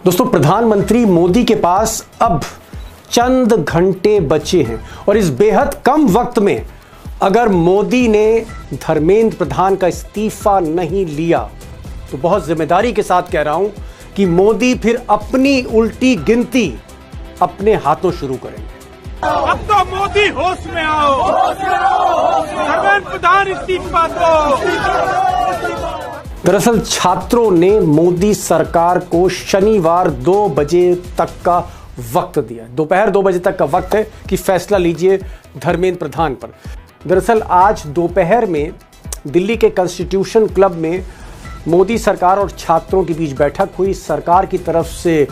दोस्तों, प्रधानमंत्री मोदी के पास अब चंद घंटे बचे हैं और इस बेहद कम वक्त में अगर मोदी ने धर्मेंद्र प्रधान का इस्तीफा नहीं लिया तो बहुत जिम्मेदारी के साथ कह रहा हूं कि मोदी फिर अपनी उल्टी गिनती अपने हाथों शुरू करेंगे। अब तो मोदी होश में आओ, धर्मेंद्र प्रधान इस्तीफा दो। दरअसल छात्रों ने मोदी सरकार को शनिवार 2 बजे तक का वक्त दिया। दोपहर 2 बजे तक का वक्त है कि फैसला लीजिए धर्मेंद्र प्रधान पर। दरअसल आज दोपहर में दिल्ली के कॉन्स्टिट्यूशन क्लब में मोदी सरकार और छात्रों के बीच बैठक हुई। सरकार की तरफ से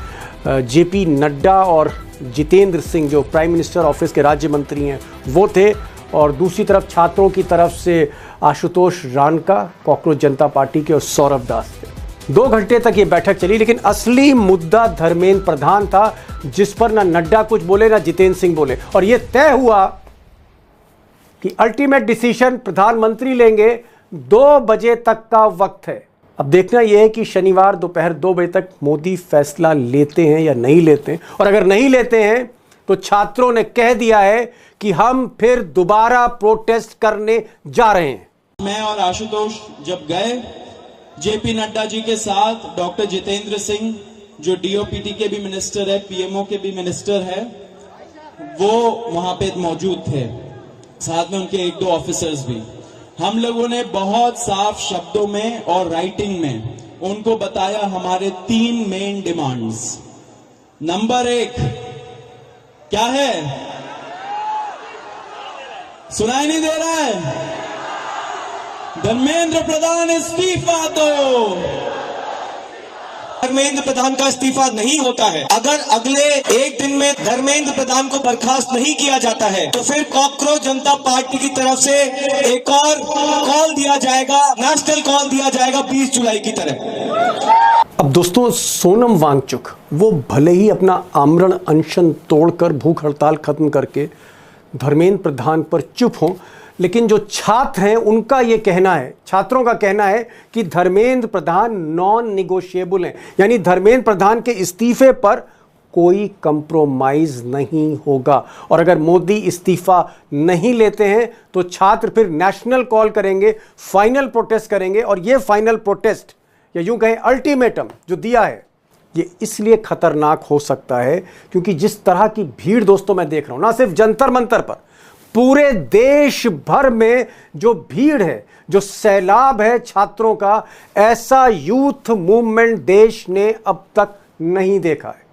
जेपी नड्डा और जितेंद्र सिंह जो प्राइम मिनिस्टर ऑफिस के राज्य मंत्री हैं वो थे, और दूसरी तरफ छात्रों की तरफ से आशुतोष राणका कॉकरोच जनता पार्टी के और सौरभ दास थे। 2 घंटे तक ये बैठक चली, लेकिन असली मुद्दा धर्मेंद्र प्रधान था, जिस पर ना नड्डा कुछ बोले ना जितेंद्र सिंह बोले, और ये तय हुआ कि अल्टीमेट डिसीजन प्रधानमंत्री लेंगे। 2 बजे तक का वक्त है। अब देखना यह है कि शनिवार दोपहर 2 बजे तक मोदी फैसला लेते हैं या नहीं लेते हैं, और अगर नहीं लेते हैं तो छात्रों ने कह दिया है कि हम फिर दोबारा प्रोटेस्ट करने जा रहे हैं। मैं और आशुतोष जब गए जेपी नड्डा जी के साथ, डॉक्टर जितेंद्र सिंह जो डीओपीटी के भी मिनिस्टर है, पीएमओ के भी मिनिस्टर है, वो वहां पे मौजूद थे, साथ में उनके 1-2 ऑफिसर्स भी। हम लोगों ने बहुत साफ शब्दों में और राइटिंग में उनको बताया हमारे 3 मेन डिमांड्स। नंबर 1 क्या है? सुनाई नहीं दे रहा है? धर्मेंद्र प्रधान इस्तीफा दो। धर्मेंद्र प्रधान का इस्तीफा नहीं होता है, अगर अगले 1 दिन में धर्मेंद्र प्रधान को बर्खास्त नहीं किया जाता है तो फिर कॉकरोच जनता पार्टी की तरफ से एक और कॉल दिया जाएगा, नेशनल कॉल दिया जाएगा 20 जुलाई की तरह। अब दोस्तों, सोनम वांगचुक वो भले ही अपना आमरण अनशन तोड़कर भूख हड़ताल खत्म करके धर्मेंद्र प्रधान पर चुप हों, लेकिन जो छात्र हैं उनका ये कहना है, छात्रों का कहना है कि धर्मेंद्र प्रधान नॉन निगोशिएबल हैं, यानी धर्मेंद्र प्रधान के इस्तीफे पर कोई कंप्रोमाइज नहीं होगा। और अगर मोदी इस्तीफा नहीं लेते हैं तो छात्र फिर नेशनल कॉल करेंगे, फाइनल प्रोटेस्ट करेंगे। और ये फाइनल प्रोटेस्ट या यूं कहें अल्टीमेटम जो दिया है, ये इसलिए खतरनाक हो सकता है क्योंकि जिस तरह की भीड़ दोस्तों मैं देख रहा हूं, ना सिर्फ जंतर मंतर पर, पूरे देश भर में जो भीड़ है, जो सैलाब है छात्रों का, ऐसा यूथ मूवमेंट देश ने अब तक नहीं देखा है।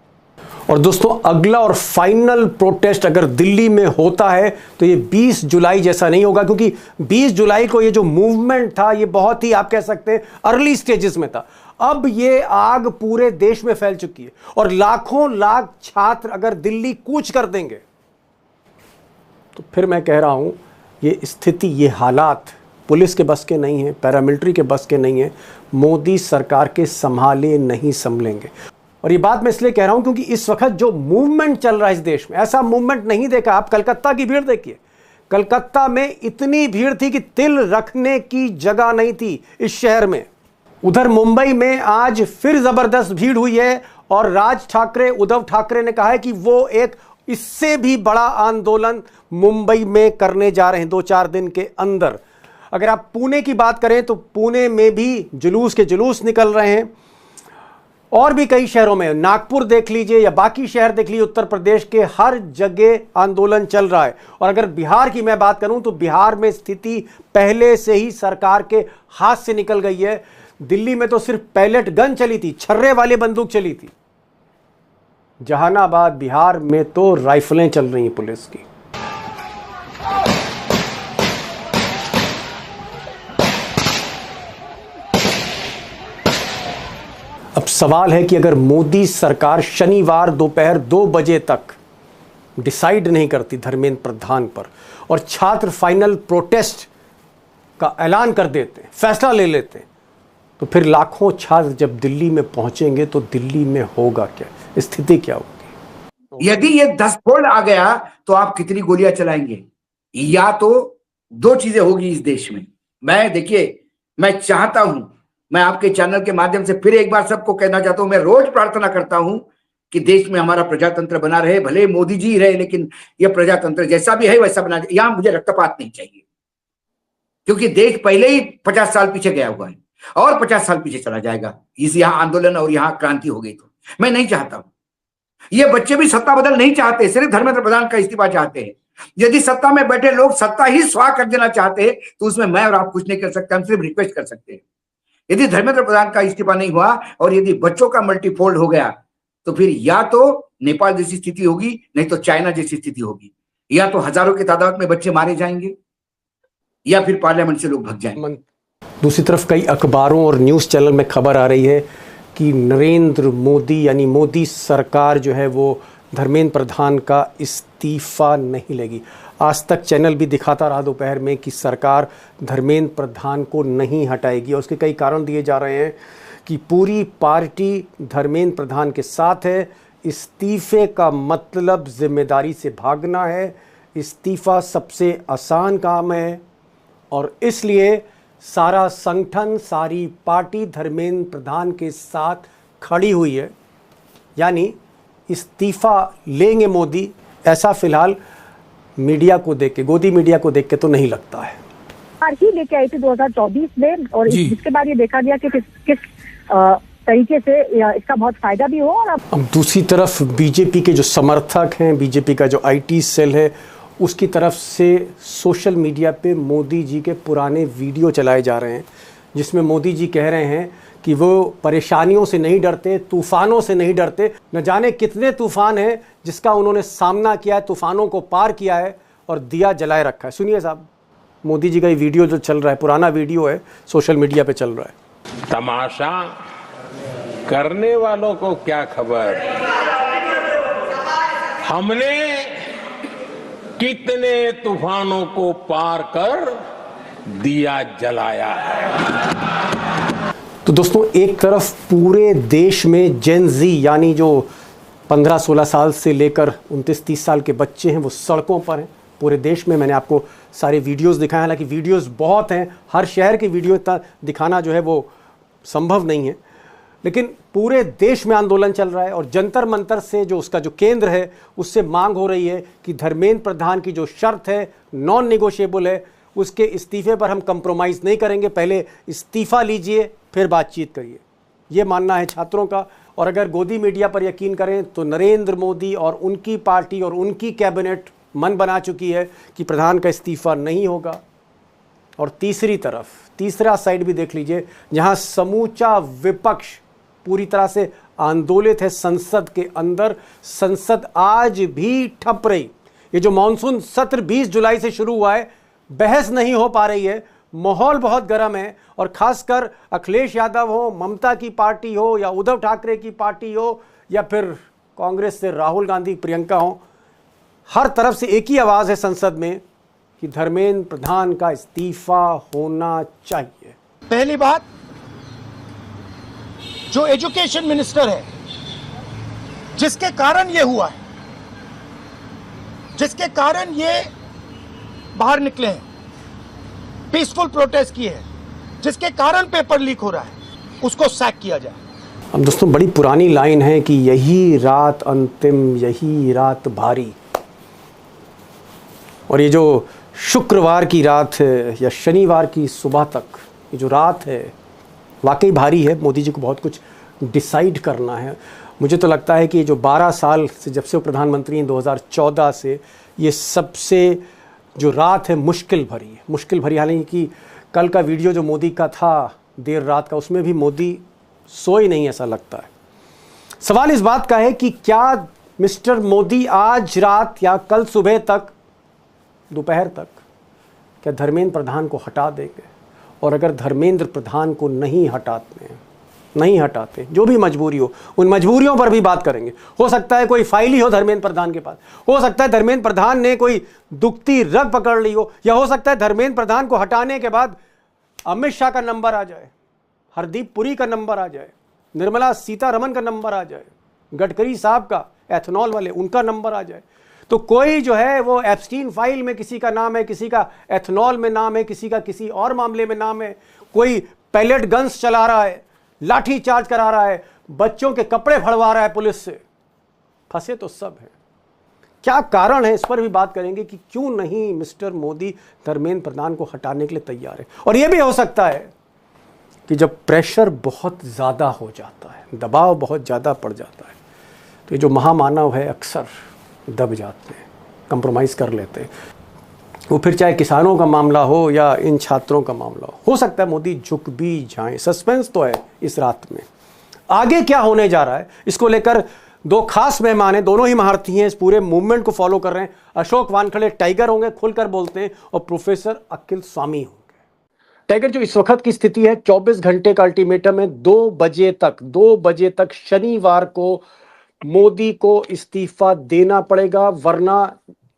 और दोस्तों, अगला और फाइनल प्रोटेस्ट अगर दिल्ली में होता है तो ये 20 जुलाई जैसा नहीं होगा, क्योंकि 20 जुलाई को ये जो मूवमेंट था ये बहुत ही, आप कह सकते हैं, अर्ली स्टेजेस में था। अब ये आग पूरे देश में फैल चुकी है और लाखों लाख छात्र अगर दिल्ली कूच कर देंगे तो फिर मैं कह रहा हूं ये स्थिति, ये हालात पुलिस के बस के नहीं हैं, पैरामिलिट्री के बस के नहीं हैं, मोदी सरकार के संभाले नहीं संभलेंगे। और ये बात मैं इसलिए कह रहा हूं क्योंकि इस वक्त जो मूवमेंट चल रहा है इस देश में, ऐसा मूवमेंट नहीं देखा। आप कलकत्ता की भीड़ देखिए, कलकत्ता में इतनी भीड़ थी कि तिल रखने की जगह नहीं थी इस शहर में। उधर मुंबई में आज फिर जबरदस्त भीड़ हुई है और राज ठाकरे, उद्धव ठाकरे ने कहा है कि वो एक इससे भी बड़ा आंदोलन मुंबई में करने जा रहे हैं 2-4 दिन के अंदर। अगर आप पुणे की बात करें तो पुणे में भी जुलूस के जुलूस निकल रहे हैं, और भी कई शहरों में, नागपुर देख लीजिए या बाकी शहर देख लीजिए, उत्तर प्रदेश के हर जगह आंदोलन चल रहा है। और अगर बिहार की मैं बात करूं तो बिहार में स्थिति पहले से ही सरकार के हाथ से निकल गई है। दिल्ली में तो सिर्फ पैलेट गन चली थी, छर्रे वाली बंदूक चली थी। जहानाबाद बिहार में तो राइफलें चल रही हैं पुलिस की। अब सवाल है कि अगर मोदी सरकार शनिवार दोपहर 2 बजे तक डिसाइड नहीं करती धर्मेंद्र प्रधान पर और छात्र फाइनल प्रोटेस्ट का ऐलान कर देते हैं, फैसला ले लेते हैं, तो फिर लाखों छात्र जब दिल्ली में पहुंचेंगे तो दिल्ली में होगा क्या, स्थिति क्या होगी? यदि ये 10 फोल्ड आ गया तो आप कितनी गोलियां चलाएंगे? या तो 2 चीजें होगी इस देश में। मैं देखिए, मैं चाहता हूं, मैं आपके चैनल के माध्यम से फिर एक बार सबको कहना चाहता हूं, मैं रोज प्रार्थना करता हूं कि देश में हमारा प्रजातंत्र बना रहे, भले मोदी जी रहे, लेकिन यह प्रजातंत्र जैसा भी है वैसा बना। यहां मुझे रक्तपात नहीं चाहिए, क्योंकि देश पहले ही 50 साल पीछे गया हुआ है और 50 साल पीछे चला जाएगा इस यहाँ आंदोलन और यहाँ क्रांति हो गई तो। मैं नहीं चाहता हूं, ये बच्चे भी सत्ता बदल नहीं चाहते, सिर्फ धर्मेंद्र प्रधान का इस्तीफा चाहते हैं। यदि सत्ता में बैठे लोग सत्ता ही स्वाह कर देना चाहते हैं तो उसमें मैं और आप कुछ नहीं कर सकते, हम सिर्फ रिक्वेस्ट कर सकते हैं। यदि धर्मेंद्र प्रधान का इस्तीफा नहीं हुआ और यदि बच्चों का मल्टीफोल्ड हो गया तो फिर या तो नेपाल जैसी स्थिति होगी, नहीं तो चाइना जैसी स्थिति होगी। या तो हजारों की तादाद में बच्चे मारे जाएंगे या फिर पार्लियामेंट से लोग भाग जाएंगे। दूसरी तरफ कई अखबारों और न्यूज़ चैनल में खबर आ रही है कि नरेंद्र मोदी यानी मोदी सरकार जो है वो धर्मेंद्र प्रधान का इस्तीफा नहीं लेगी। आज तक चैनल भी दिखाता रहा दोपहर में कि सरकार धर्मेंद्र प्रधान को नहीं हटाएगी और उसके कई कारण दिए जा रहे हैं कि पूरी पार्टी धर्मेंद्र प्रधान के साथ है, इस्तीफे का मतलब जिम्मेदारी से भागना है, इस्तीफा सबसे आसान काम है और इसलिए सारा संगठन, सारी पार्टी धर्मेंद्र प्रधान के साथ खड़ी हुई है। यानी इस्तीफा लेंगे मोदी, ऐसा फिलहाल मीडिया को देख के, गोदी मीडिया को देख के तो नहीं लगता है। ही लेके आई थी 2024 में और इसके बाद ये देखा गया कि किस तरीके से इसका बहुत फायदा भी हो। और अब दूसरी तरफ बीजेपी के जो समर्थक हैं, बीजेपी का जो आईटी सेल है, उसकी तरफ से सोशल मीडिया पे मोदी जी के पुराने वीडियो चलाए जा रहे हैं जिसमें मोदी जी कह रहे हैं कि वो परेशानियों से नहीं डरते, तूफ़ानों से नहीं डरते। न जाने कितने तूफ़ान हैं जिसका उन्होंने सामना किया है, तूफ़ानों को पार किया है और दिया जलाए रखा है। सुनिए साहब, मोदी जी का ये वीडियो जो चल रहा है, पुराना वीडियो है, सोशल मीडिया पे चल रहा है। तमाशा करने वालों को क्या खबर, हमने कितने तूफानों को पार कर दिया जलाया है। तो दोस्तों, एक तरफ पूरे देश में जेन ज़ी यानी जो 15-16 साल से लेकर 29-30 साल के बच्चे हैं वो सड़कों पर हैं पूरे देश में। मैंने आपको सारे वीडियोस दिखाए, हालांकि वीडियोस बहुत हैं, हर शहर की वीडियो इतना दिखाना जो है वो संभव नहीं है, लेकिन पूरे देश में आंदोलन चल रहा है और जंतर मंतर से जो उसका जो केंद्र है उससे मांग हो रही है कि धर्मेंद्र प्रधान की जो शर्त है नॉन निगोशिएबल है, उसके इस्तीफे पर हम कंप्रोमाइज़ नहीं करेंगे, पहले इस्तीफा लीजिए फिर बातचीत करिए, ये मानना है छात्रों का। और अगर गोदी मीडिया पर यकीन करें तो नरेंद्र मोदी और उनकी पार्टी और उनकी कैबिनेट मन बना चुकी है कि प्रधान का इस्तीफा नहीं होगा। और तीसरी तरफ तीसरा साइड भी देख लीजिए, जहां समूचा विपक्ष पूरी तरह से आंदोलित है संसद के अंदर। संसद आज भी ठप रही। ये जो मॉनसून सत्र 20 जुलाई से शुरू हुआ है, बहस नहीं हो पा रही है, माहौल बहुत गर्म है और खासकर अखिलेश यादव हो, ममता की पार्टी हो या उद्धव ठाकरे की पार्टी हो या फिर कांग्रेस से राहुल गांधी, प्रियंका हो, हर तरफ से एक ही आवाज़ है संसद में कि धर्मेंद्र प्रधान का इस्तीफा होना चाहिए। पहली बात, जो एजुकेशन मिनिस्टर है, जिसके कारण ये हुआ है, जिसके कारण ये बाहर निकले हैं, पीसफुल प्रोटेस्ट किए हैं, जिसके कारण पेपर लीक हो रहा है, उसको सैक किया जाए। अब दोस्तों, बड़ी पुरानी लाइन है कि यही रात अंतिम, यही रात भारी। और ये जो शुक्रवार की रात है या शनिवार की सुबह तक ये जो रात है वाकई भारी है। मोदी जी को बहुत कुछ डिसाइड करना है। मुझे तो लगता है कि जो 12 साल से जब से वो प्रधानमंत्री हैं 2014 से, ये सबसे जो रात है मुश्किल भरी है, मुश्किल भरी। हालांकि कल का वीडियो जो मोदी का था देर रात का, उसमें भी मोदी सोए नहीं ऐसा लगता है। सवाल इस बात का है कि क्या मिस्टर मोदी आज रात या कल सुबह तक, दोपहर तक, क्या धर्मेंद्र प्रधान को हटा देंगे? और अगर धर्मेंद्र प्रधान को नहीं हटाते, जो भी मजबूरी हो, उन मजबूरियों पर भी बात करेंगे। हो सकता है कोई फाइल ही हो धर्मेंद्र प्रधान के पास, हो सकता है धर्मेंद्र प्रधान ने कोई दुखती रग पकड़ ली हो, या हो सकता है धर्मेंद्र प्रधान को हटाने के बाद अमित शाह का नंबर आ जाए, हरदीप पुरी का नंबर आ जाए, निर्मला सीतारमण का नंबर आ जाए, गडकरी साहब का, एथेनॉल वाले, उनका नंबर आ जाए। तो कोई जो है वो एप्स्टीन फाइल में किसी का नाम है, किसी का एथेनॉल में नाम है, किसी का किसी और मामले में नाम है, कोई पैलेट गन्स चला रहा है, लाठी चार्ज करा रहा है, बच्चों के कपड़े फड़वा रहा है पुलिस से। फंसे तो सब हैं। क्या कारण है, इस पर भी बात करेंगे कि क्यों नहीं मिस्टर मोदी धर्मेंद्र प्रधान को हटाने के लिए तैयार है। और यह भी हो सकता है कि जब प्रेशर बहुत ज़्यादा हो जाता है, दबाव बहुत ज़्यादा पड़ जाता है, तो ये जो महामानव है अक्सर दब जाते हैं, कंप्रोमाइज़ कर लेते हैं। वो फिर चाहे किसानों का मामला हो या इन छात्रों का मामला हो सकता है मोदी झुक भी जाएं। सस्पेंस तो है इस रात में। आगे क्या होने जा रहा है, इसको लेकर दो खास मेहमान हैं, दोनों ही महारथी हैं, इस पूरे मूवमेंट को फॉलो कर रहे हैं। अशोक वानखड़े टाइगर होंगे, खुलकर बोलते हैं, और प्रोफेसर अखिल स्वामी होंगे। टाइगर, जो इस वक्त की स्थिति है, 24 घंटे का अल्टीमेटम है, 2 बजे तक शनिवार को मोदी को इस्तीफा देना पड़ेगा, वरना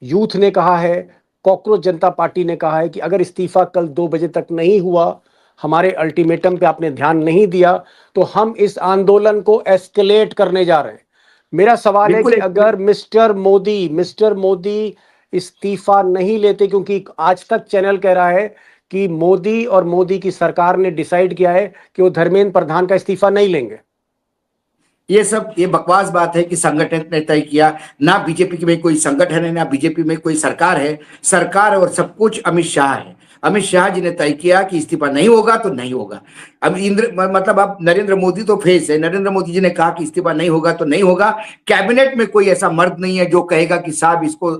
यूथ ने कहा है, कॉकरोच जनता पार्टी ने कहा है कि अगर इस्तीफा कल 2 बजे तक नहीं हुआ, हमारे अल्टीमेटम पे आपने ध्यान नहीं दिया, तो हम इस आंदोलन को एस्केलेट करने जा रहे हैं। मेरा सवाल है कि अगर मिस्टर मोदी इस्तीफा नहीं लेते, क्योंकि आज तक चैनल कह रहा है कि मोदी और मोदी की सरकार ने डिसाइड किया है कि वो धर्मेंद्र प्रधान का इस्तीफा नहीं लेंगे। ये बकवास बात है कि संगठन ने तय किया। ना बीजेपी में कोई संगठन है, ना बीजेपी में कोई सरकार है। सरकार और सब कुछ अमित शाह है। अमित शाह जी ने तय किया कि इस्तीफा नहीं होगा तो नहीं होगा। अब अब नरेंद्र मोदी तो फेस है। नरेंद्र मोदी जी ने कहा कि इस्तीफा नहीं होगा तो नहीं होगा। कैबिनेट में कोई ऐसा मर्द नहीं है जो कहेगा कि साहब इसको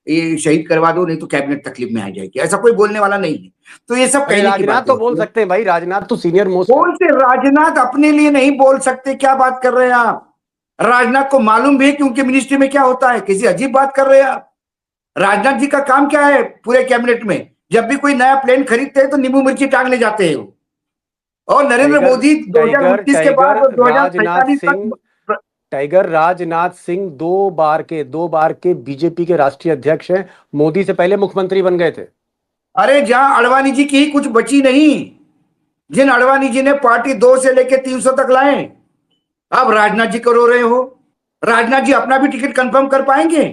ये शहीद करवा दो, नहीं तो कैबिनेट तकलीफ में आ जाएगी। ऐसा कोई बोलने वाला नहीं है। तो ये सब कहने की बात तो बोल सकते हैं भाई, राजनाथ तो सीनियर मोस्ट। कौन से राजनाथ अपने लिए नहीं बोल सकते? क्या बात कर रहे हैं आप? राजनाथ को मालूम भी है कि उनके मिनिस्ट्री में क्या होता है। किसी अजीब बात कर रहे हैं आप। राजनाथ जी का काम क्या है पूरे कैबिनेट में? जब भी कोई नया प्लेन खरीदते हैं तो नींबू मिर्ची टांगने जाते हैं। और नरेंद्र मोदी 2029 के बाद 2045 तक टाइगर राजनाथ सिंह दो बार के बीजेपी के राष्ट्रीय अध्यक्ष हैं। मोदी से पहले मुख्यमंत्री बन गए थे। अरे जहां अडवाणी जी की ही कुछ बची नहीं, जिन अडवाणी जी ने पार्टी 2 से लेकर 300 तक लाए, अब राजनाथ जी को रो रहे हो। राजनाथ जी अपना भी टिकट कंफर्म कर पाएंगे?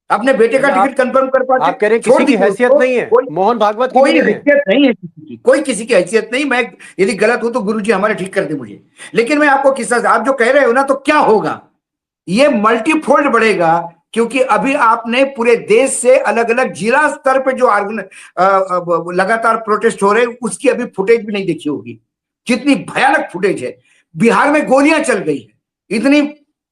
अपने बेटे का टिकट कंफर्म कर पाते? आप कह रहे किसी की हैसियत नहीं है? मोहन भागवत की कोई हैसियत नहीं है, कोई किसी की हैसियत नहीं। मैं यदि गलत हूं तो गुरुजी हमारे ठीक कर दे मुझे। लेकिन मैं आपको किस्सा, आप जो कह रहे हो ना, तो क्या होगा, ये मल्टीफोल्ड बढ़ेगा। क्योंकि अभी आपने पूरे देश से अलग अलग जिला स्तर पे जो लगातार प्रोटेस्ट हो रहे हैं, उसकी अभी फुटेज भी नहीं देखी होगी। कितनी भयानक फुटेज है। बिहार में गोलियां चल गई है, इतनी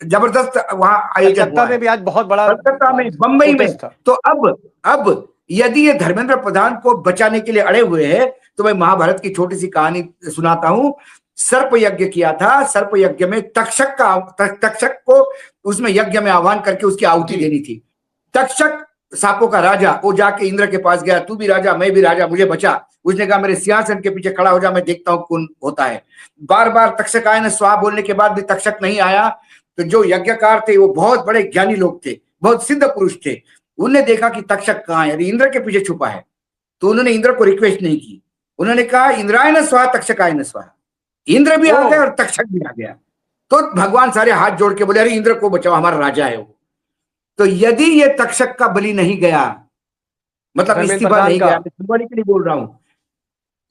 जबरदस्त वहां आयोजन हुआ है। भी आज बहुत बड़ा कलकत्ता में, बंबई में। तो अब यदि ये धर्मेंद्र प्रधान को बचाने के लिए अड़े हुए हैं, तो मैं महाभारत की छोटी सी कहानी सुनाता हूं। सर्प यज्ञ किया था। सर्प यज्ञ में तक्षक को उसमें यज्ञ में आह्वान करके उसकी आहुति देनी थी। तक्षक सांपों का राजा, वो जाके इंद्र के पास गया, तू भी राजा मैं भी राजा, मुझे बचा। उसने कहा मेरे सिंहासन के पीछे खड़ा हो जा, मैं देखता हूं कौन होता है। बार बार तक्षक आए ने स्वाहा बोलने के बाद भी तक्षक नहीं आया। तो जो यज्ञकार थे वो बहुत बड़े ज्ञानी लोग थे, बहुत सिद्ध पुरुष थे। उन्होंने देखा कि तक्षक कहाँ है, इंद्र के पीछे छुपा है। तो उन्होंने इंद्र को रिक्वेस्ट नहीं की। उन्होंने कहा इंद्राय न स्वाहा तक्षकाय न स्वाहा। इंद्र भी आ गया और तक्षक भी आ गया। तो भगवान सारे हाथ जोड़ के बोले अरे इंद्र को बचाओ, हमारा राजा है वो। तो यदि ये तक्षक का बलि नहीं गया, मतलब इस्तीफा नहीं गया, सिंबॉलिक के लिए बोल रहा हूं,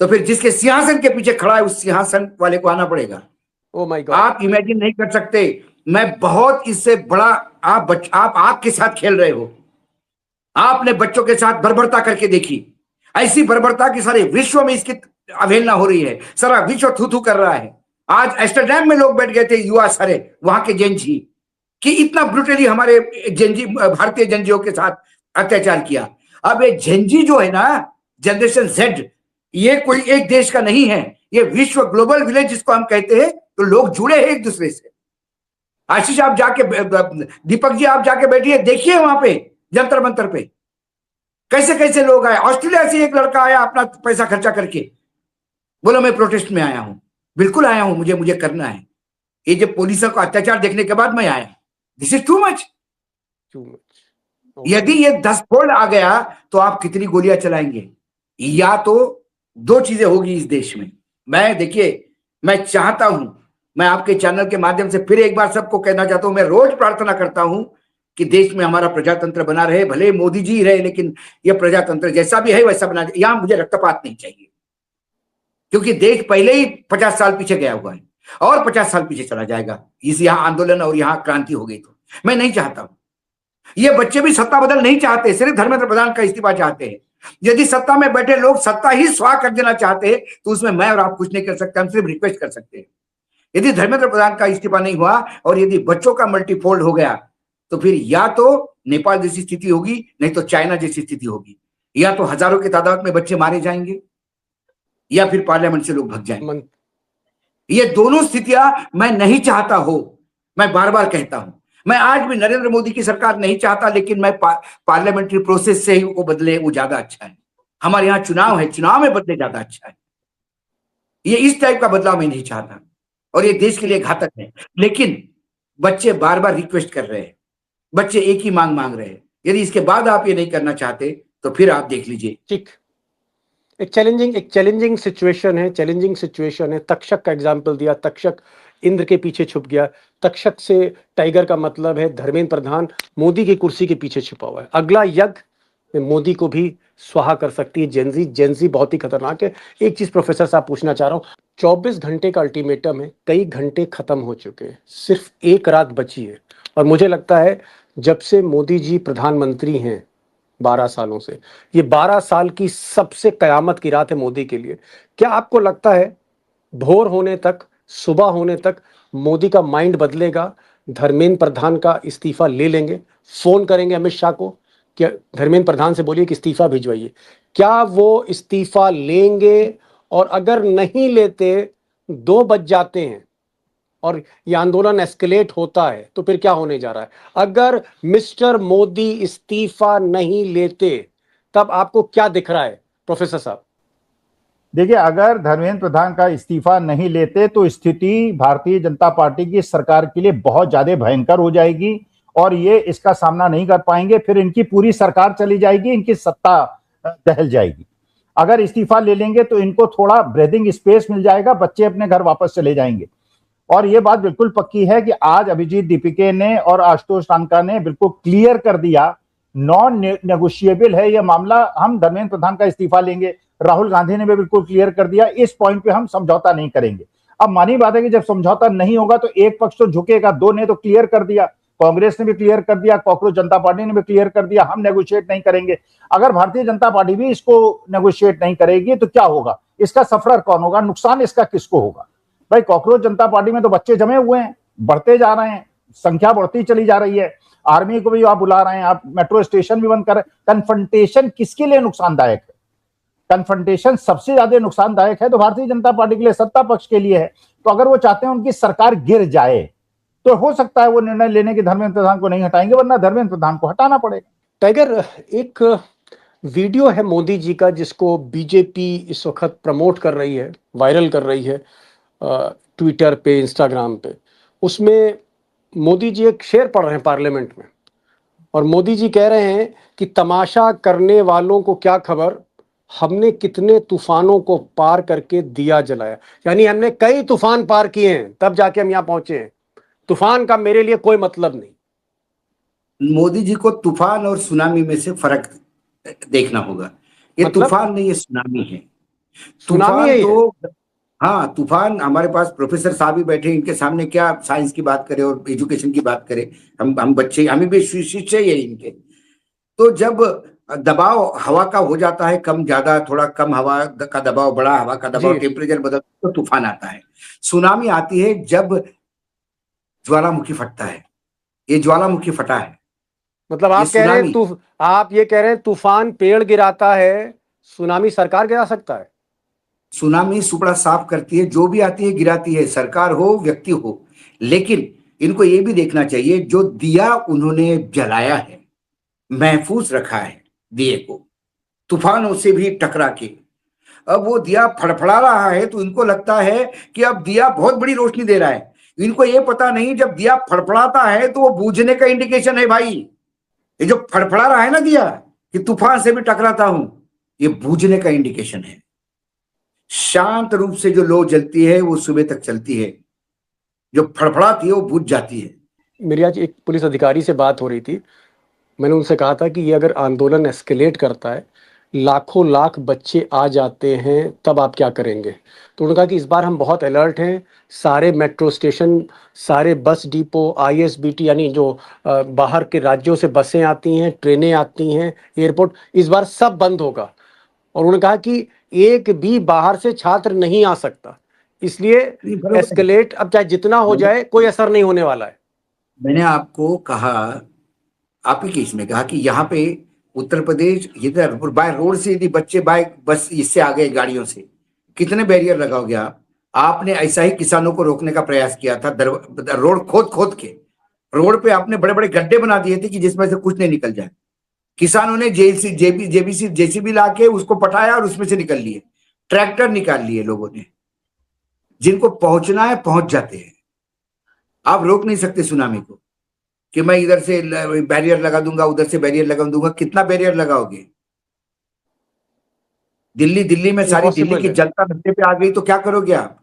तो फिर जिसके सिंहासन के पीछे खड़ा है उस सिंहासन वाले को आना पड़ेगा। ओ माय गॉड, आप इमेजिन नहीं कर सकते। मैं बहुत इससे बड़ा आप के साथ खेल रहे हो। आपने बच्चों के साथ बर्बरता करके देखी, ऐसी बर्बरता की सारे विश्व में इसकी अवहेलना हो रही है। सारा विश्व थू थू कर रहा है। आज एम्स्टरडैम में लोग बैठ गए थे, युवा सारे वहां के जेनजी, कि इतना ब्रूटली हमारे जेनजी भारतीय जेनजियों के साथ अत्याचार किया। अब ये जेनजी जो है ना, जनरेशन जेड, ये कोई एक देश का नहीं है, ये विश्व ग्लोबल विलेज जिसको हम कहते हैं। तो लोग जुड़े हैं एक दूसरे से। आशीष आप जाके, दीपक जी आप जाके बैठिए, देखिए वहां पे जंतर मंतर पे कैसे कैसे लोग आए। ऑस्ट्रेलिया से एक लड़का आया अपना पैसा खर्चा करके, बोलो मैं प्रोटेस्ट में आया हूं। बिल्कुल आया हूं, मुझे करना है। ये जब पुलिस का अत्याचार देखने के बाद मैं आया। This is too much. यदि ये 10 फोल्ड आ गया तो आप कितनी गोलियां चलाएंगे? या तो 2 चीजें होगी इस देश में। मैं चाहता हूं, मैं आपके चैनल के माध्यम से फिर एक बार सबको कहना चाहता हूं, मैं रोज प्रार्थना करता हूं कि देश में हमारा प्रजातंत्र बना रहे। भले मोदी जी रहे, लेकिन यह प्रजातंत्र जैसा भी है वैसा बना। यहां मुझे रक्तपात नहीं चाहिए। क्योंकि देश पहले ही 50 साल पीछे गया हुआ है और 50 साल पीछे चला जाएगा इस यहाँ आंदोलन और यहाँ क्रांति हो गई तो। मैं नहीं चाहता हूं। ये बच्चे भी सत्ता बदल नहीं चाहते, सिर्फ धर्मेंद्र प्रधान का इस्तीफा चाहते हैं। यदि सत्ता में बैठे लोग सत्ता ही स्वाह कर देना चाहते हैं तो उसमें मैं और आप कुछ नहीं कर सकते, हम सिर्फ रिक्वेस्ट कर सकते हैं। यदि धर्मेंद्र प्रधान का इस्तीफा नहीं हुआ और यदि बच्चों का मल्टीफोल्ड हो गया तो फिर या तो नेपाल जैसी स्थिति होगी, नहीं तो चाइना जैसी स्थिति होगी। या तो हजारों की तादाद में बच्चे मारे जाएंगे या फिर पार्लियामेंट से लोग भग जाएंगे। ये दोनों स्थितियां मैं नहीं चाहता हो। मैं बार बार कहता हूं, मैं आज भी नरेंद्र मोदी की सरकार नहीं चाहता, लेकिन मैं पार्लियामेंट्री प्रोसेस से ही वो बदले, वो ज्यादा अच्छा है। हमारे यहाँ चुनाव है, चुनाव में बदले ज्यादा अच्छा है। ये इस टाइप का बदलाव मैं नहीं चाहता और ये देश के लिए घातक है। लेकिन बच्चे बार बार रिक्वेस्ट कर रहे हैं, बच्चे एक ही मांग मांग रहे हैं। यदि इसके बाद आप ये नहीं करना चाहते तो फिर आप देख लीजिए। ठीक, एक चैलेंजिंग सिचुएशन है। तक्षक का एग्जाम्पल दिया, तक्षक इंद्र के पीछे छुप गया। तक्षक से टाइगर का मतलब है धर्मेंद्र प्रधान मोदी की कुर्सी के पीछे छुपा हुआ है। अगला यज्ञ में मोदी को भी स्वाहा कर सकती है जेंजी बहुत ही खतरनाक है। एक चीज प्रोफेसर साहब पूछना चाह रहा हूं, 24 घंटे का अल्टीमेटम है, कई घंटे खत्म हो चुके हैं, सिर्फ एक रात बची है और मुझे लगता है जब से मोदी जी प्रधानमंत्री हैं 12 सालों से, ये 12 साल की सबसे कयामत की रात है मोदी के लिए। क्या आपको लगता है भोर होने तक, सुबह होने तक मोदी का माइंड बदलेगा, धर्मेंद्र प्रधान का इस्तीफा ले लेंगे, फोन करेंगे अमित शाह को कि धर्मेंद्र प्रधान से बोलिए कि इस्तीफा भिजवाइए? क्या वो इस्तीफा लेंगे? और अगर नहीं लेते, 2 बज जाते हैं और ये आंदोलन एस्केलेट होता है तो फिर क्या होने जा रहा है? अगर मिस्टर मोदी इस्तीफा नहीं लेते तब आपको क्या दिख रहा है प्रोफेसर साहब? देखिए, अगर धर्मेंद्र प्रधान का इस्तीफा नहीं लेते तो स्थिति भारतीय जनता पार्टी की सरकार के लिए बहुत ज्यादा भयंकर हो जाएगी और ये इसका सामना नहीं कर पाएंगे। फिर इनकी पूरी सरकार चली जाएगी, इनकी सत्ता दहल जाएगी। अगर इस्तीफा ले लेंगे तो इनको थोड़ा ब्रीदिंग स्पेस मिल जाएगा, बच्चे अपने घर वापस चले जाएंगे। और ये बात बिल्कुल पक्की है कि आज अभिजीत दीपिके ने और आशुतोष टांका ने बिल्कुल क्लियर कर दिया, नॉन नेगोशिएबल है यह मामला, हम धर्मेंद्र प्रधान का इस्तीफा लेंगे। राहुल गांधी ने भी बिल्कुल क्लियर कर दिया, इस पॉइंट पे हम समझौता नहीं करेंगे। अब मानी बात है कि जब समझौता नहीं होगा तो एक पक्ष तो झुकेगा, 2 ने तो क्लियर कर दिया, कांग्रेस ने भी क्लियर कर दिया, कॉकरोच जनता पार्टी ने भी क्लियर कर दिया, हम नेगोशिएट नहीं करेंगे। अगर भारतीय जनता पार्टी भी इसको नेगोशिएट नहीं करेगी तो क्या होगा? इसका सफरर कौन होगा? नुकसान इसका किसको होगा? भाई, कॉकरोच जनता पार्टी में तो बच्चे जमे हुए हैं, बढ़ते जा रहे हैं, संख्या बढ़ती चली जा रही है, आर्मी को भी आप बुला रहे हैं, आप मेट्रो स्टेशन भी बंद कर रहे हैं। कन्फ्रंटेशन किसके लिए नुकसानदायक है? कन्फ्रंटेशन सबसे ज्यादा नुकसानदायक है तो भारतीय जनता पार्टी के लिए, सत्ता पक्ष के लिए है। तो अगर वो चाहते हैं उनकी सरकार गिर जाए तो हो सकता है वो निर्णय लेने की धर्मेंद्र प्रधान को नहीं हटाएंगे, वरना धर्मेंद्र प्रधान को हटाना पड़ेगा। टाइगर, एक वीडियो है मोदी जी का जिसको बीजेपी इस वक्त प्रमोट कर रही है, वायरल कर रही है ट्विटर पे, इंस्टाग्राम पे। उसमें मोदी जी एक शेर पढ़ रहे हैं पार्लियामेंट में और मोदी जी कह रहे हैं कि तमाशा करने वालों को क्या खबर, हमने कितने तूफानों को पार करके दिया जलाया। यानी हमने कई तूफान पार किए हैं तब जाके हम यहाँ पहुंचे हैं, तूफान का मेरे लिए कोई मतलब नहीं। मोदी जी को तूफान और सुनामी में से फर्क देखना होगा। ये मतलब? तूफान नहीं, ये सुनामी है। सुनामी है तो हाँ, तूफान, हमारे पास प्रोफेसर साहब भी बैठे, इनके सामने क्या साइंस की बात करें और एजुकेशन की बात करें, हम बच्चे, हमें भी शिष्य ही है इनके। तो जब दबाव हवा का हो जाता है कम ज्यादा, थोड़ा कम हवा का दबाव, बड़ा हवा का दबाव, टेम्परेचर बदलता तो तूफान आता है। सुनामी आती है जब ज्वालामुखी फटता है। ये ज्वालामुखी फटा है, मतलब आप कह रहे हैं आप ये कह रहे हैं तूफान पेड़ गिराता है, सुनामी सरकार गिरा सकता है? सुनामी सुपड़ा साफ करती है, जो भी आती है गिराती है, सरकार हो व्यक्ति हो। लेकिन इनको ये भी देखना चाहिए, जो दिया उन्होंने जलाया है, महफूज रखा है दिए को तूफानों से भी टकरा के, अब वो दिया फड़फड़ा रहा है तो इनको लगता है कि अब दिया बहुत बड़ी रोशनी दे रहा है। इनको ये पता नहीं, जब दिया फड़फड़ाता है तो वो बूझने का इंडिकेशन है भाई। ये जो फड़फड़ा रहा है ना दिया कि तूफान से भी टकराता हूं, ये बूझने का इंडिकेशन है। शांत रूप से जो लो जलती है वो सुबह तक चलती है, जो फड़फड़ाती है वो बुझ जाती है। मेरी आज एक पुलिस अधिकारी से बात हो रही थी, मैंने उनसे कहा था कि ये अगर आंदोलन एस्केलेट करता है, लाखों लाख बच्चे आ जाते हैं तब आप क्या करेंगे? तो उन्होंने कहा कि इस बार हम बहुत अलर्ट हैं, सारे मेट्रो स्टेशन, सारे बस डिपो, आईएसबीटी यानी जो बाहर के राज्यों से बसें आती हैं, ट्रेनें आती हैं, एयरपोर्ट, इस बार सब बंद होगा। और उन्होंने कहा कि एक भी बाहर से छात्र नहीं आ सकता, इसलिए एस्केलेट अब चाहे जितना हो जाए कोई असर नहीं होने वाला है। मैंने आपको कहा, आप ही केस में कहा कि यहाँ पे उत्तर प्रदेश इधर बाय रोड से यदि बच्चे बाय बस इससे आ गए गाड़ियों से, कितने बैरियर लगाओगे आप? आपने ऐसा ही किसानों को रोकने का प्रयास किया था, रोड खोद खोद के रोड पे आपने बड़े बड़े गड्ढे बना दिए थे कि जिसमें से कुछ नहीं निकल जाए। किसानों ने जेसीबी ला के उसको पटाया और उसमें से निकल लिए, ट्रैक्टर निकाल लिए लोगों ने। जिनको पहुंचना है पहुंच जाते हैं। आप रोक नहीं सकते सुनामी को कि मैं इधर से बैरियर लगा दूंगा, उधर से बैरियर लगा दूंगा। कितना बैरियर लगाओगे? दिल्ली में सारी दिल्ली की जनता रास्ते पे आ गई तो क्या करोगे आप?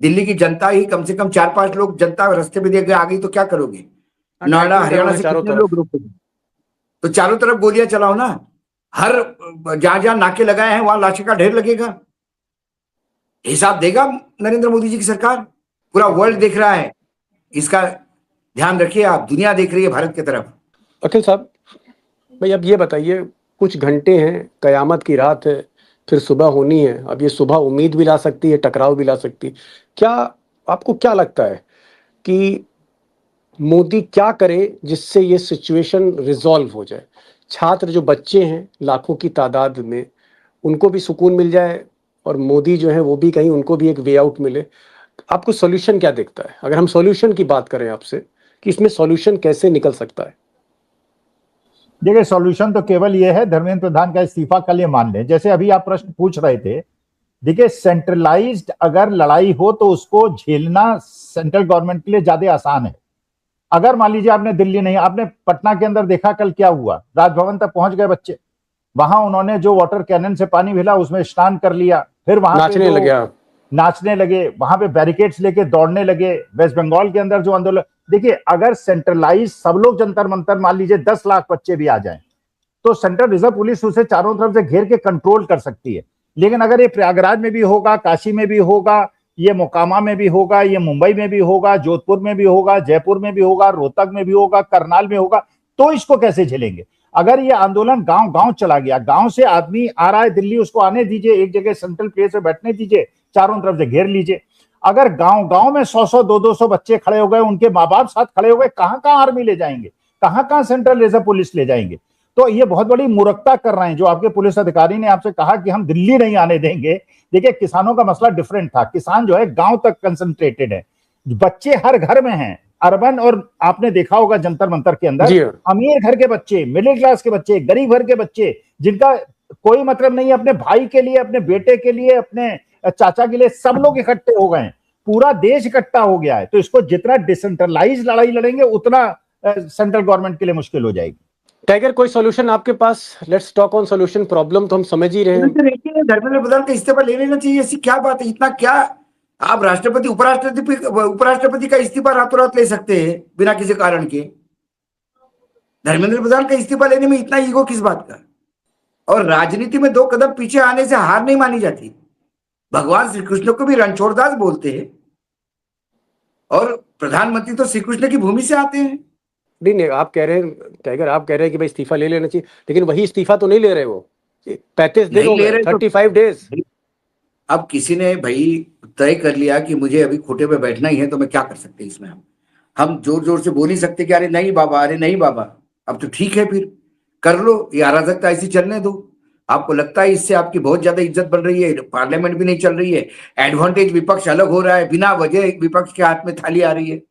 दिल्ली की जनता ही कम से कम 4-5 लोग जनता रास्ते पे आ गई तो क्या करोगे? नोएडा हरियाणा से कितने लोग रोकोगे? तो चारों तरफ गोलियां चलाओ ना। हर जहां जहां नाके लगाए हैं वहां लाशों का ढेर लगेगा। हिसाब देगा नरेंद्र मोदी जी की सरकार। पूरा वर्ल्ड देख रहा है, इसका ध्यान रखिए आप। दुनिया देख रही है भारत की तरफ। अखिल साहब, भाई अब ये बताइए, कुछ घंटे हैं, कयामत की रात है, फिर सुबह होनी है। अब ये सुबह उम्मीद भी ला सकती है, टकराव भी ला सकती है। क्या आपको क्या लगता है कि मोदी क्या करे जिससे ये सिचुएशन रिजॉल्व हो जाए? छात्र जो बच्चे हैं लाखों की तादाद में, उनको भी सुकून मिल जाए और मोदी जो है वो भी कहीं उनको भी एक वे आउट मिले। आपको सॉल्यूशन क्या दिखता है? अगर हम सॉल्यूशन की बात करें आपसे कि इसमें सॉल्यूशन कैसे निकल सकता है? देखिए, सॉल्यूशन तो केवल ये है, धर्मेंद्र प्रधान का इस्तीफा कल ये मान लें। जैसे अभी आप प्रश्न पूछ रहे थे, देखिए सेंट्रलाइज्ड अगर लड़ाई हो तो उसको झेलना सेंट्रल गवर्नमेंट के लिए ज्यादा आसान है। अगर मान लीजिए आपने दिल्ली नहीं, आपने पटना के अंदर देखा कल क्या हुआ, राजभवन तक पहुंच गए बच्चे, वहां उन्होंने जो वाटर कैनन से पानी मिला उसमें स्नान कर लिया, फिर वहां नाचने लगे, वहां पे बैरिकेड्स लेके दौड़ने लगे। वेस्ट बंगाल के अंदर जो आंदोलन, देखिए अगर सेंट्रलाइज सब लोग जंतर मंतर, मान लीजिए 10 लाख बच्चे भी आ जाएं तो सेंट्रल रिजर्व पुलिस उसे चारों तरफ से घेर के कंट्रोल कर सकती है। लेकिन अगर ये प्रयागराज में भी होगा, काशी में भी होगा, ये मोकामा में भी होगा, ये मुंबई में भी होगा, जोधपुर में भी होगा, जयपुर में भी होगा, रोहतक में भी होगा, करनाल में होगा, तो इसको कैसे झेलेंगे? अगर ये आंदोलन गांव गांव चला गया, गांव से आदमी आ रहा है दिल्ली, उसको आने दीजिए, एक जगह सेंट्रल प्लेस पे बैठने दीजिए, चारों तरफ से घेर लीजिए। अगर गांव गांव में 100-100, 200 बच्चे खड़े हो गए, उनके माँ बाप साथ खड़े हो गए, कहां कहां आर्मी ले जाएंगे, कहां कहां सेंट्रल रिजर्व पुलिस ले जाएंगे? तो ये बहुत बड़ी मूर्खता कर रहे हैं। जो आपके पुलिस अधिकारी ने आपसे कहा कि हम दिल्ली नहीं आने देंगे, देखिए किसानों का मसला डिफरेंट था। किसान जो है गांव तक कंसंट्रेटेड है, बच्चे हर घर में हैं, अर्बन, और आपने देखा होगा जंतर मंतर के अंदर अमीर घर के बच्चे, मिडिल क्लास के बच्चे, गरीब घर के बच्चे, जिनका कोई मतलब नहीं है अपने भाई के लिए, अपने बेटे के लिए, अपने चाचा के लिए, सब लोग इकट्ठे हो गए, पूरा देश इकट्ठा हो गया है। तो इसको जितना डिसेंट्रलाइज लड़ाई लड़ेंगे उतना सेंट्रल गवर्नमेंट के लिए मुश्किल हो जाएगी। टाइगर, कोई सॉल्यूशन आपके पास? Let's talk on solution. Problem तो हम समझ ही रहे हैं। धर्मेंद्र प्रधान का इस्तीफा ले लेना चाहिए, ऐसी क्या बात है? इतना क्या आप राष्ट्रपति उपराष्ट्रपति का इस्तीफा रातों रात ले सकते हैं बिना किसी कारण के? धर्मेंद्र प्रधान का इस्तीफा लेने में इतना ईगो किस बात का? और राजनीति में 2 कदम पीछे आने से हार नहीं मानी जाती। भगवान श्री कृष्ण को भी रणछोड़दास बोलते हैं और प्रधानमंत्री तो श्री कृष्ण की भूमि से आते हैं। नहीं, आप कह रहे हैं टाइगर, आप कह रहे हैं कि भाई इस्तीफा ले लेना चाहिए, लेकिन वही इस्तीफा तो नहीं ले रहे। वो 35 दिन हो गए, 35 डेज। अब किसी ने भाई तय कर लिया कि मुझे अभी खूंटे पे बैठना ही है, तो मैं क्या कर सकते हैं इसमें? हम जोर जोर से बोल ही सकते कि अरे नहीं बाबा, अरे नहीं बाबा। अब तो ठीक है, फिर कर लो, ये अराजकता ऐसी चलने दो। आपको लगता है इससे आपकी बहुत ज्यादा इज्जत बन रही है, पार्लियामेंट भी नहीं चल रही है, एडवांटेज विपक्ष अलग हो रहा है, बिना वजह विपक्ष के हाथ में थाली आ रही है।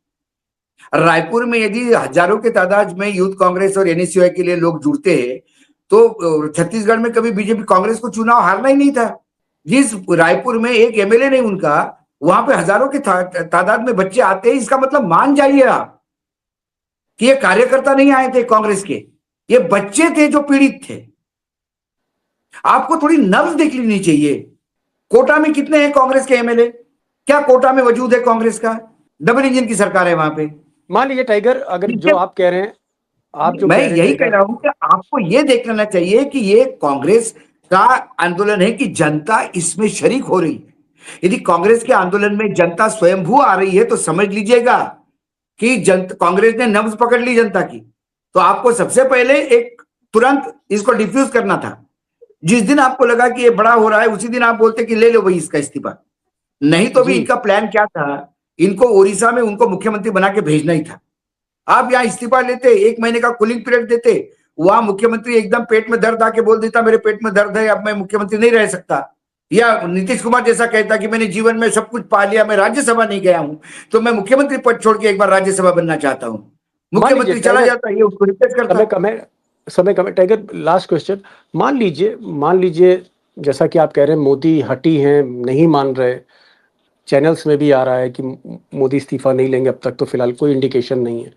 रायपुर में यदि हजारों के तादाद में यूथ कांग्रेस और एनएसयूआई के लिए लोग जुड़ते हैं, तो छत्तीसगढ़ में कभी बीजेपी कांग्रेस को चुनाव हारना ही नहीं था। जिस रायपुर में एक एमएलए नहीं उनका, वहां पे हजारों के तादाद में बच्चे आते हैं, इसका मतलब मान जाइए आप कि ये कार्यकर्ता नहीं आए थे कांग्रेस के, ये बच्चे थे जो पीड़ित थे। आपको थोड़ी नब्ज देख लेनी चाहिए। कोटा में कितने हैं कांग्रेस के एमएलए? क्या कोटा में वजूद है कांग्रेस का? डबल इंजन की सरकार है वहां पे। मान लीजिए टाइगर, अगर जो आप कह रहे हैं, आप जो मैं यही कह रहा हूं कि आपको ये देख लेना चाहिए कि ये कांग्रेस का आंदोलन है कि जनता इसमें शरीक हो रही है। यदि कांग्रेस के आंदोलन में जनता स्वयंभू आ रही है तो समझ लीजिएगा कि कांग्रेस ने नब्ज पकड़ ली जनता की। तो आपको सबसे पहले एक तुरंत इसको डिफ्यूज करना था। जिस दिन आपको लगा कि ये बड़ा हो रहा है उसी दिन आप बोलते कि ले लो भाई इसका इस्तीफा। नहीं तो भी इनका प्लान क्या था, इनको ओडिशा में उनको मुख्यमंत्री बना के भेजना ही था। आप यहाँ इस्तीफा लेते, 1 महीने का कूलिंग पीरियड देते, वहां मुख्यमंत्री एकदम पेट में दर्द आके बोल देता मेरे पेट में दर्द है, अब मैं मुख्यमंत्री नहीं रह सकता। या नीतीश कुमार जैसा कहता कि मैंने जीवन में सब कुछ पा लिया, मैं राज्यसभा नहीं गया हूं तो मैं मुख्यमंत्री पद छोड़ के एक बार राज्यसभा बनना चाहता हूं। मुख्यमंत्री चला जाता, ये उसको रिप्लेस करता। समय कम है टाइगर, लास्ट क्वेश्चन। मान लीजिए जैसा कि आप कह रहे हैं मोदी हटी हैं, नहीं मान रहे, चैनल्स में भी आ रहा है कि मोदी इस्तीफा नहीं लेंगे, अब तक तो फिलहाल कोई इंडिकेशन नहीं है।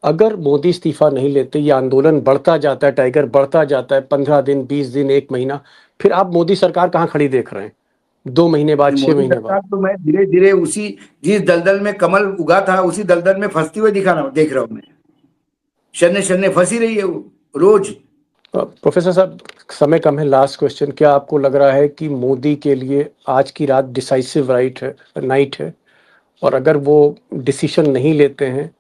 अगर मोदी इस्तीफा नहीं लेते, ये आंदोलन बढ़ता जाता है टाइगर, बढ़ता जाता है 15 दिन, 20 दिन, 1 महीना, फिर आप मोदी सरकार कहाँ खड़ी देख रहे हैं 2 महीने बाद, 6 महीने बाद? तो मैं धीरे धीरे उसी जिस दलदल में कमल उगा था उसी दलदल में फंसती हुई देख रहा हूं मैं। शन्ने शन्ने फंसी रही है वो रोज। प्रोफेसर साहब समय कम है, लास्ट क्वेश्चन, क्या आपको लग रहा है कि मोदी के लिए आज की रात डिसाइसिव नाइट है, और अगर वो डिसीजन नहीं लेते हैं,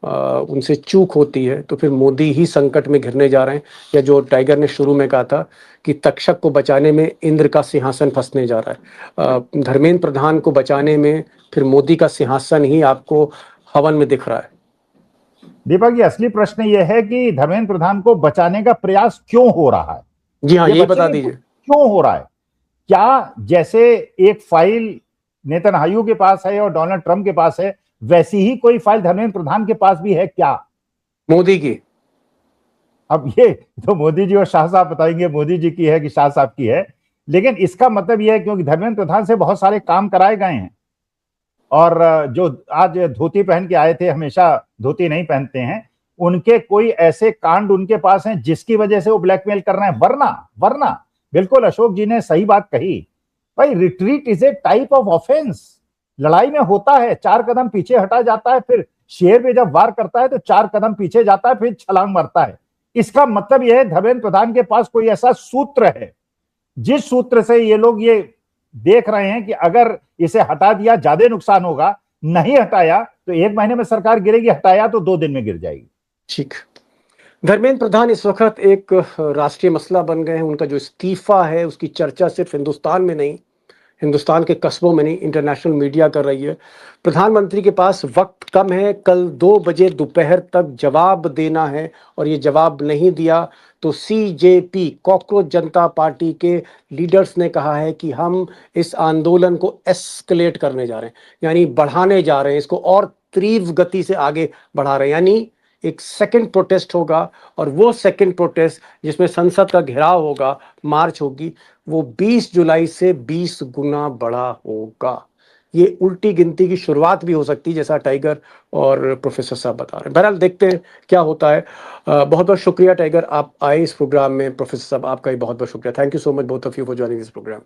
उनसे चूक होती है, तो फिर मोदी ही संकट में घिरने जा रहे हैं? या जो टाइगर ने शुरू में कहा था कि तक्षक को बचाने में इंद्र का सिंहासन फंसने जा रहा है, धर्मेंद्र प्रधान को बचाने में फिर मोदी का सिंहासन ही आपको हवन में दिख रहा है? दीपक, ये असली प्रश्न ये है कि धर्मेंद्र प्रधान को बचाने का प्रयास क्यों हो रहा है? जी हाँ, ये बता दीजिए क्यों हो रहा है। क्या जैसे एक फाइल नेतन्याहू के पास है और डोनाल्ड ट्रंप के पास है, वैसी ही कोई फाइल धर्मेंद्र प्रधान के पास भी है क्या, मोदी की? अब ये तो मोदी जी और शाह साहब बताएंगे मोदी जी की है कि शाह साहब की है, लेकिन इसका मतलब यह है क्योंकि धर्मेंद्र प्रधान से बहुत सारे काम कराए गए हैं, और जो आज धोती पहन के आए थे, हमेशा धोती नहीं पहनते हैं, उनके कोई ऐसे कांड उनके पास हैं जिसकी वजह से वो ब्लैकमेल कर रहे हैं। वरना बिल्कुल अशोक जी ने सही बात कही भाई, retreat is a type of offence. लड़ाई में होता है, 4 कदम पीछे हटा जाता है, फिर शेर पे जब वार करता है तो 4 कदम पीछे जाता है, फिर छलांग मारता है। इसका मतलब यह है धर्मेंद्र प्रधान के पास कोई ऐसा सूत्र है जिस सूत्र से ये लोग ये देख रहे हैं कि अगर इसे हटा दिया ज्यादा नुकसान होगा, नहीं हटाया तो 1 महीने में सरकार गिरेगी, हटाया तो 2 दिन में गिर जाएगी। ठीक। धर्मेंद्र प्रधान इस वक्त एक राष्ट्रीय मसला बन गए हैं। उनका जो इस्तीफा है उसकी चर्चा सिर्फ हिंदुस्तान में नहीं, हिंदुस्तान के कस्बों में नहीं, इंटरनेशनल मीडिया कर रही है। प्रधानमंत्री के पास वक्त कम है, कल 2 बजे दोपहर तक जवाब देना है, और ये जवाब नहीं दिया तो CJP कॉकरोच जनता पार्टी के लीडर्स ने कहा है कि हम इस आंदोलन को एस्केलेट करने जा रहे हैं, यानी बढ़ाने जा रहे हैं, इसको और तीव्र गति से आगे बढ़ा रहे हैं। यानी एक सेकंड प्रोटेस्ट होगा, और वो सेकंड प्रोटेस्ट जिसमें संसद का घेराव होगा, मार्च होगी, वो 20 जुलाई से 20 गुना बड़ा होगा। ये उल्टी गिनती की शुरुआत भी हो सकती है, जैसा टाइगर और प्रोफेसर साहब बता रहे हैं। बहरहाल देखते हैं क्या होता है। बहुत बहुत शुक्रिया टाइगर, आप आए इस प्रोग्राम में। प्रोफेसर साहब आपका भी बहुत बहुत शुक्रिया। Thank you so much both of you for joining this programme.